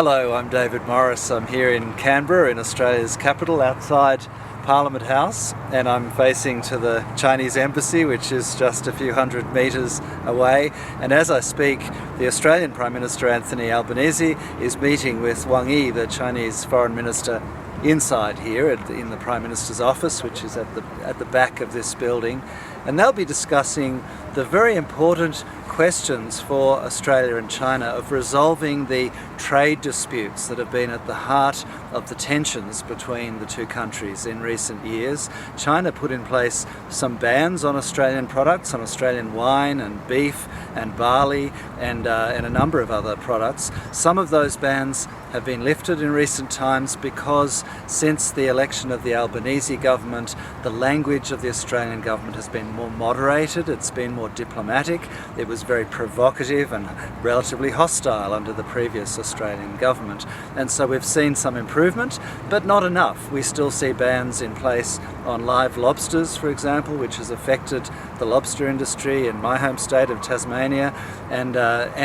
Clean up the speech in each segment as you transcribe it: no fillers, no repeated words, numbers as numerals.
Hello, I'm David Morris. I'm here in Canberra, in Australia's capital, outside Parliament House, and I'm facing to the Chinese embassy, which is just a few hundred metres away. And as I speak, the Australian Prime Minister Anthony Albanese is meeting with Wang Yi, the Chinese Foreign Minister, inside here in the Prime Minister's office, which is at the back of this building. And they'll be discussing the very important questions for Australia and China of resolving the trade disputes that have been at the heart of the tensions between the two countries in recent years. China put in place some bans on Australian products, on Australian wine and beef and barley and a number of other products. Some of those bans have been lifted in recent times because since the election of the Albanese government, the language of the Australian government has been more moderated, it's been more diplomatic. It was very provocative and relatively hostile under the previous Australian government. And so we've seen some improvement, but not enough. We still see bans in place on live lobsters, for example, which has affected the lobster industry in my home state of Tasmania. And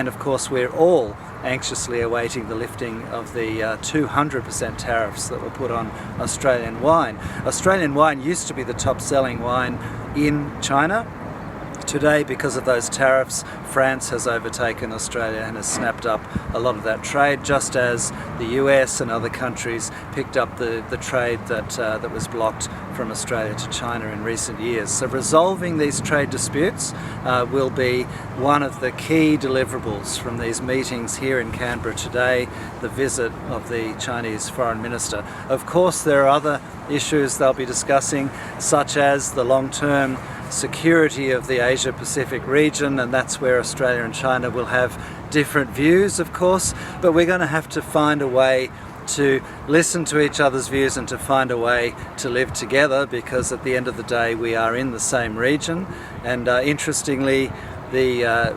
of course we're all anxiously awaiting the lifting of the 200% tariffs that were put on Australian wine. Australian wine used to be the top selling wine in China. Today, because of those tariffs, France has overtaken Australia and has snapped up a lot of that trade, just as the US and other countries picked up the trade that was blocked from Australia to China in recent years. So resolving these trade disputes will be one of the key deliverables from these meetings here in Canberra today, the visit of the Chinese Foreign Minister. Of course, there are other issues they'll be discussing, such as the long-term security of the Asia-Pacific region, and that's where Australia and China will have different views, of course, but we're going to have to find a way to listen to each other's views and to find a way to live together, because at the end of the day we are in the same region. And interestingly, the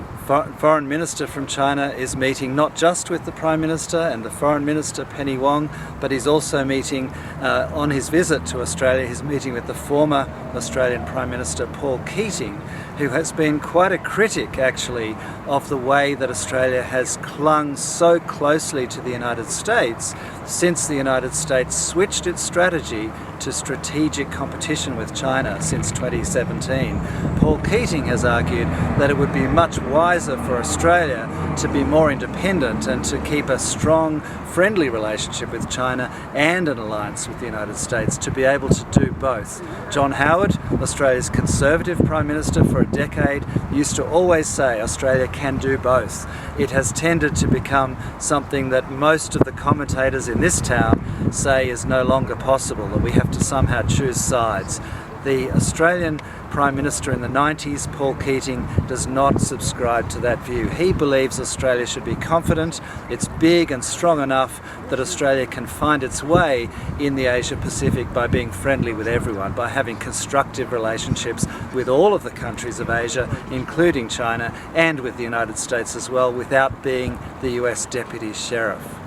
Foreign Minister from China is meeting not just with the Prime Minister and the Foreign Minister Penny Wong, but he's also meeting on his visit to Australia, he's meeting with the former Australian Prime Minister Paul Keating, who has been quite a critic actually of the way that Australia has clung so closely to the United States since the United States switched its strategy to strategic competition with China since 2017. Paul Keating has argued that it would be much wiser for Australia to be more independent and to keep a strong, friendly relationship with China and an alliance with the United States, to be able to do both. John Howard, Australia's Conservative Prime Minister for a decade, used to always say Australia can do both. It has tended to become something that most of the commentators in this town say is no longer possible, that we have to somehow choose sides. The Australian Prime Minister in the 90s, Paul Keating, does not subscribe to that view. He believes Australia should be confident, it's big and strong enough that Australia can find its way in the Asia-Pacific by being friendly with everyone, by having constructive relationships with all of the countries of Asia, including China, and with the United States as well, without being the US Deputy Sheriff.